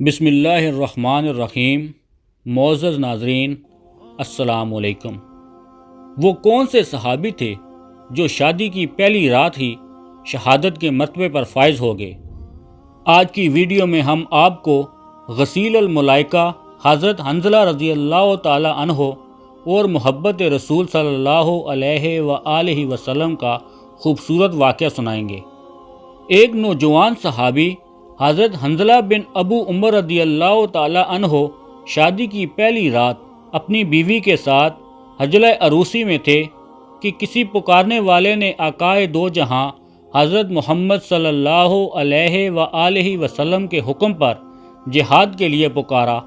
بسم اللہ الرحمن الرحیم۔ معزز ناظرین، السلام علیکم۔ وہ کون سے صحابی تھے جو شادی کی پہلی رات ہی شہادت کے مرتبے پر فائز ہو گئے؟ آج کی ویڈیو میں ہم آپ کو غسیل الملائکہ حضرت حنظلہ رضی اللہ تعالی عنہ اور محبت رسول صلی اللہ علیہ وآلہ وسلم کا خوبصورت واقعہ سنائیں گے۔ ایک نوجوان صحابی حضرت حنظلہ بن ابو عمر رضی اللہ تعالی عنہ شادی کی پہلی رات اپنی بیوی کے ساتھ حجلہ عروسی میں تھے کہ کسی پکارنے والے نے آقائے دو جہاں حضرت محمد صلی اللہ علیہ وآلہ وسلم کے حکم پر جہاد کے لیے پکارا۔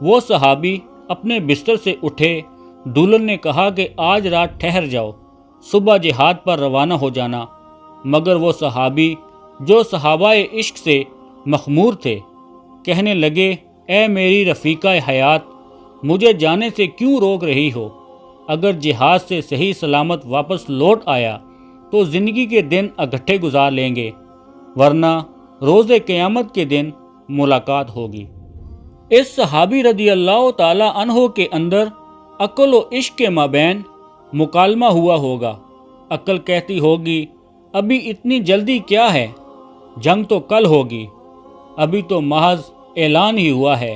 وہ صحابی اپنے بستر سے اٹھے۔ دلہن نے کہا کہ آج رات ٹھہر جاؤ، صبح جہاد پر روانہ ہو جانا، مگر وہ صحابی جو صحابہ عشق سے مخمور تھے کہنے لگے، اے میری رفیقہ حیات، مجھے جانے سے کیوں روک رہی ہو؟ اگر جہاد سے صحیح سلامت واپس لوٹ آیا تو زندگی کے دن اکٹھے گزار لیں گے، ورنہ روز قیامت کے دن ملاقات ہوگی۔ اس صحابی رضی اللہ تعالی عنہ کے اندر عقل و عشق کے مابین مکالمہ ہوا ہوگا۔ عقل کہتی ہوگی، ابھی اتنی جلدی کیا ہے، جنگ تو کل ہوگی، ابھی تو محض اعلان ہی ہوا ہے،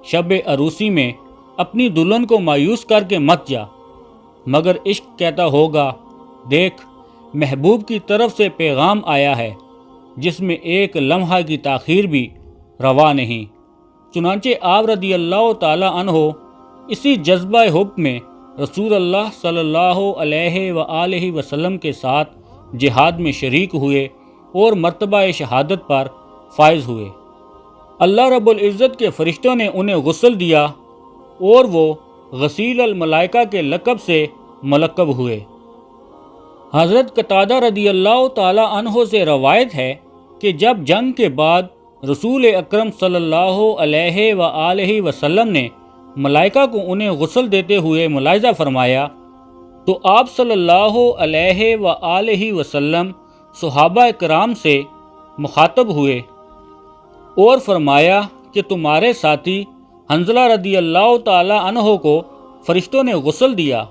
شب عروسی میں اپنی دلہن کو مایوس کر کے مت جا۔ مگر عشق کہتا ہوگا، دیکھ محبوب کی طرف سے پیغام آیا ہے جس میں ایک لمحہ کی تاخیر بھی روا نہیں۔ چنانچہ آپ رضی اللہ تعالی عنہ اسی جذبہ حب میں رسول اللہ صلی اللہ علیہ وآلہ وسلم کے ساتھ جہاد میں شریک ہوئے اور مرتبہ شہادت پر فائز ہوئے۔ اللہ رب العزت کے فرشتوں نے انہیں غسل دیا اور وہ غسیل الملائکہ کے لقب سے ملقب ہوئے۔ حضرت قتادہ رضی اللہ تعالی عنہ سے روایت ہے کہ جب جنگ کے بعد رسول اکرم صلی اللہ علیہ وآلہ وسلم نے ملائکہ کو انہیں غسل دیتے ہوئے ملاحظہ فرمایا تو آپ صلی اللہ علیہ وآلہ وسلم صحابہ کرام سے مخاطب ہوئے اور فرمایا کہ تمہارے ساتھی حنظلہ رضی اللہ تعالی عنہ کو فرشتوں نے غسل دیا،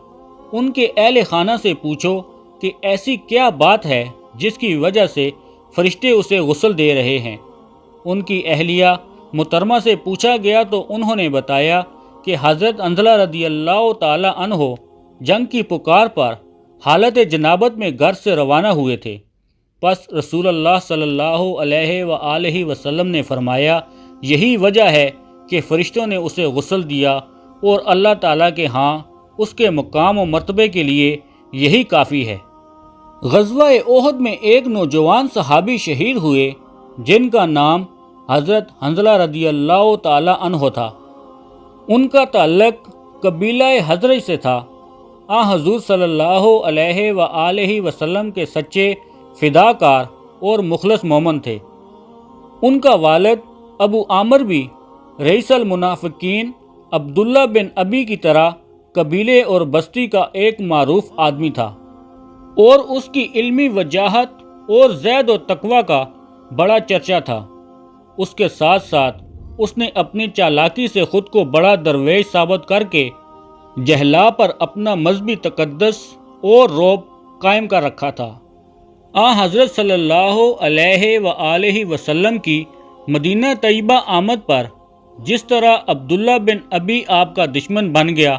ان کے اہل خانہ سے پوچھو کہ ایسی کیا بات ہے جس کی وجہ سے فرشتے اسے غسل دے رہے ہیں۔ ان کی اہلیہ محترمہ سے پوچھا گیا تو انہوں نے بتایا کہ حضرت حنظلہ رضی اللہ تعالی عنہ جنگ کی پکار پر حالت جنابت میں گھر سے روانہ ہوئے تھے۔ پس رسول اللہ صلی اللہ علیہ وآلہ وسلم نے فرمایا، یہی وجہ ہے کہ فرشتوں نے اسے غسل دیا اور اللہ تعالیٰ کے ہاں اس کے مقام و مرتبے کے لیے یہی کافی ہے۔ غزوہ احد میں ایک نوجوان صحابی شہید ہوئے جن کا نام حضرت حنظلہ رضی اللہ تعالی عنہ تھا۔ ان کا تعلق قبیلہ حضرج سے تھا۔ حضور صلی اللہ علیہ وآلہ وسلم کے سچے فداکار اور مخلص مومن تھے۔ ان کا والد ابو عامر بھی رئیس المنافقین عبداللہ بن ابی کی طرح قبیلے اور بستی کا ایک معروف آدمی تھا اور اس کی علمی وجاہت اور زہد و تقوی کا بڑا چرچا تھا۔ اس کے ساتھ ساتھ اس نے اپنی چالاکی سے خود کو بڑا درویش ثابت کر کے جہلا پر اپنا مذہبی تقدس اور رعب قائم کر رکھا تھا۔ حضرت صلی اللہ علیہ وآلہ وسلم کی مدینہ طیبہ آمد پر جس طرح عبداللہ بن ابی آپ کا دشمن بن گیا،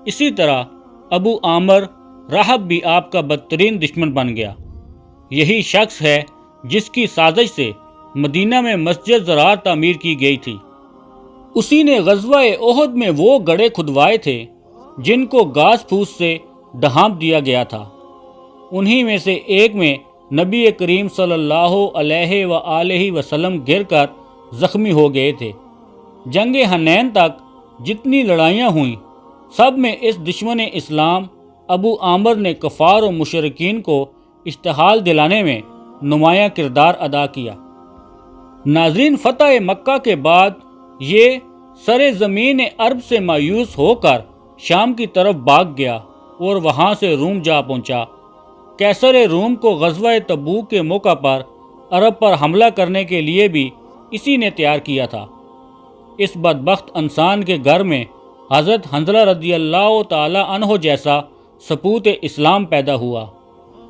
اسی طرح ابو عامر راہب بھی آپ کا بدترین دشمن بن گیا۔ یہی شخص ہے جس کی سازش سے مدینہ میں مسجد ضرار تعمیر کی گئی تھی۔ اسی نے غزوہ احد میں وہ گڑھے کھدوائے تھے جن کو گھاس پھوس سے ڈھانپ دیا گیا تھا۔ انہی میں سے ایک میں نبی کریم صلی اللہ علیہ وآلہ وسلم گر کر زخمی ہو گئے تھے۔ جنگ حنین تک جتنی لڑائیاں ہوئیں سب میں اس دشمن اسلام ابو عامر نے کفار و مشرکین کو اشتعال دلانے میں نمایاں کردار ادا کیا۔ ناظرین، فتح مکہ کے بعد یہ سر زمین عرب سے مایوس ہو کر شام کی طرف بھاگ گیا اور وہاں سے روم جا پہنچا۔ قیصر روم کو غزوہ تبوک کے موقع پر عرب پر حملہ کرنے کے لیے بھی اسی نے تیار کیا تھا۔ اس بدبخت انسان کے گھر میں حضرت حنظلہ رضی اللہ تعالی عنہ جیسا سپوت اسلام پیدا ہوا۔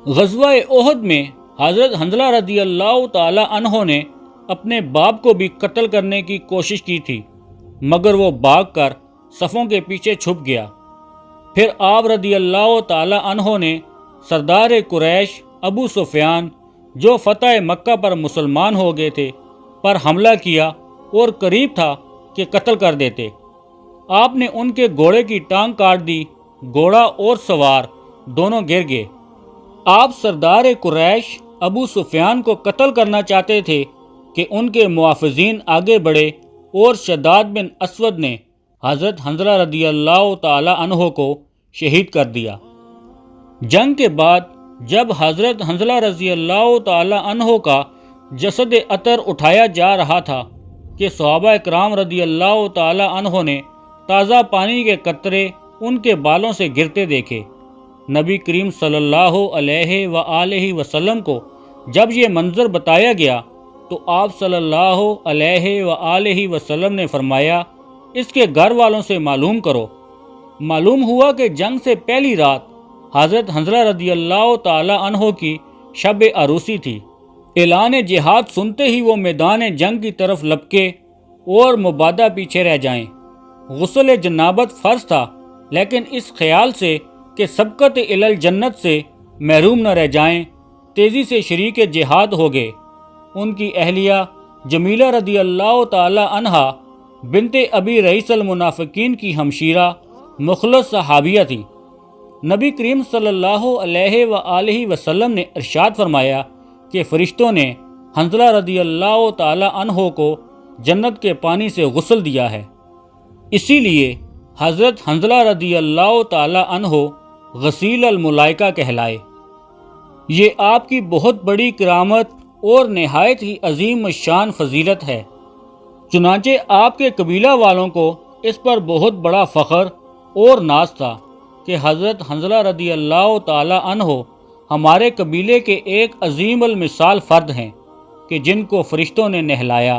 غزوہ احد میں حضرت حنظلہ رضی اللہ تعالی عنہ نے اپنے باپ کو بھی قتل کرنے کی کوشش کی تھی، مگر وہ بھاگ کر صفوں کے پیچھے چھپ گیا۔ پھر آپ رضی اللہ تعالی عنہ نے سردار قریش ابو سفیان، جو فتح مکہ پر مسلمان ہو گئے تھے، پر حملہ کیا اور قریب تھا کہ قتل کر دیتے۔ آپ نے ان کے گھوڑے کی ٹانگ کاٹ دی، گھوڑا اور سوار دونوں گر گئے۔ آپ سردار قریش ابو سفیان کو قتل کرنا چاہتے تھے کہ ان کے محافظین آگے بڑھے اور شداد بن اسود نے حضرت حنظلہ رضی اللہ تعالی عنہ کو شہید کر دیا۔ جنگ کے بعد جب حضرت حنظلہ رضی اللہ تعالی عنہ کا جسد اطہر اٹھایا جا رہا تھا کہ صحابہ اکرام رضی اللہ تعالی عنہ نے تازہ پانی کے قطرے ان کے بالوں سے گرتے دیکھے۔ نبی کریم صلی اللہ علیہ وآلہ وسلم کو جب یہ منظر بتایا گیا تو آپ صلی اللہ علیہ وآلہ وسلم نے فرمایا، اس کے گھر والوں سے معلوم کرو۔ معلوم ہوا کہ جنگ سے پہلی رات حضرت حنظلہ رضی اللہ تعالی عنہ کی شب عروسی تھی۔ اعلان جہاد سنتے ہی وہ میدان جنگ کی طرف لپکے اور مبادہ پیچھے رہ جائیں۔ غسل جنابت فرض تھا، لیکن اس خیال سے کہ سبقت الی الجنت سے محروم نہ رہ جائیں، تیزی سے شریک جہاد ہو گئے۔ ان کی اہلیہ جمیلہ رضی اللہ تعالی عنہا بنت ابی رئیس المنافقین کی ہمشیرہ مخلص صحابیہ تھی۔ نبی کریم صلی اللہ علیہ وآلہ وسلم نے ارشاد فرمایا کہ فرشتوں نے حنظلہ رضی اللہ تعالی عنہ کو جنت کے پانی سے غسل دیا ہے، اسی لیے حضرت حنظلہ رضی اللہ تعالی عنہ غسیل الملائکہ کہلائے۔ یہ آپ کی بہت بڑی کرامت اور نہایت ہی عظیم شان فضیلت ہے۔ چنانچہ آپ کے قبیلہ والوں کو اس پر بہت بڑا فخر اور ناز تھا کہ حضرت حنظلہ رضی اللہ تعالی عنہ ہمارے قبیلے کے ایک عظیم المثال فرد ہیں کہ جن کو فرشتوں نے نہلایا۔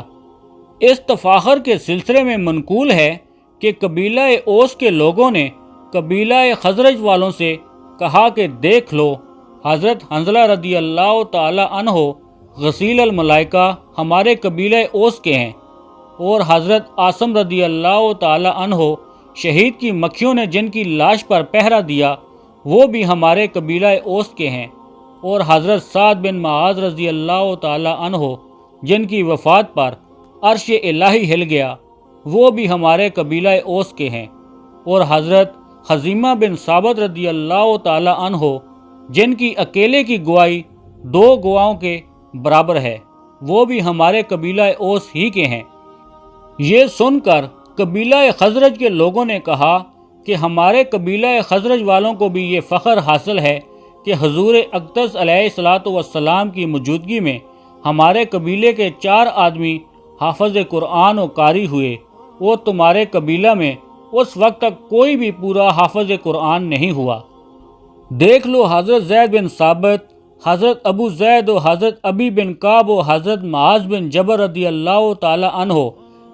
اس تفاخر کے سلسلے میں منقول ہے کہ قبیلہ اوس کے لوگوں نے قبیلہ خزرج والوں سے کہا کہ دیکھ لو، حضرت حنظلہ رضی اللہ تعالی عنہ غسیل الملائکہ ہمارے قبیلہ اوس کے ہیں، اور حضرت عاصم رضی اللہ تعالی عنہ شہید کی مکھیوں نے جن کی لاش پر پہرا دیا وہ بھی ہمارے قبیلہ اوس کے ہیں، اور حضرت سعد بن معاذ رضی اللہ تعالی عنہ جن کی وفات پر عرش الہی ہل گیا وہ بھی ہمارے قبیلہ اوس کے ہیں، اور حضرت خزیمہ بن ثابت رضی اللہ تعالی عنہ جن کی اکیلے کی گواہی 2 گواہوں کے برابر ہے وہ بھی ہمارے قبیلہ اوس ہی کے ہیں۔ یہ سن کر قبیلہ خزرج کے لوگوں نے کہا کہ ہمارے قبیلہ خزرج والوں کو بھی یہ فخر حاصل ہے کہ حضور اقدس علیہ الصلاۃ والسلام کی موجودگی میں ہمارے قبیلے کے 4 آدمی حافظ قرآن و قاری ہوئے، اور تمہارے قبیلہ میں اس وقت تک کوئی بھی پورا حافظ قرآن نہیں ہوا۔ دیکھ لو حضرت زید بن ثابت، حضرت ابو زید و حضرت ابی بن کعب و حضرت معاذ بن جبل رضی اللہ تعالی عنہ،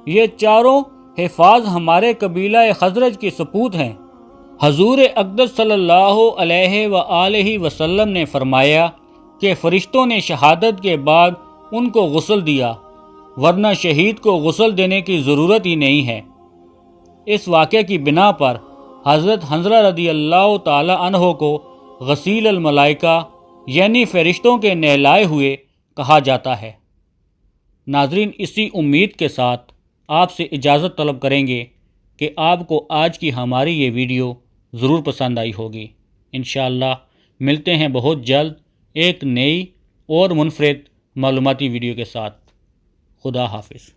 یہ چاروں حفاظ ہمارے قبیلہ خزرج کی سپوت ہیں۔ حضور اقدس صلی اللہ علیہ وآلہ وسلم نے فرمایا کہ فرشتوں نے شہادت کے بعد ان کو غسل دیا، ورنہ شہید کو غسل دینے کی ضرورت ہی نہیں ہے۔ اس واقعے کی بنا پر حضرت حنظلہ رضی اللہ تعالی عنہ کو غسیل الملائکہ یعنی فرشتوں کے نہلائے ہوئے کہا جاتا ہے۔ ناظرین، اسی امید کے ساتھ آپ سے اجازت طلب کریں گے کہ آپ کو آج کی ہماری یہ ویڈیو ضرور پسند آئی ہوگی۔ انشاءاللہ ملتے ہیں بہت جلد ایک نئی اور منفرد معلوماتی ویڈیو کے ساتھ۔ خدا حافظ۔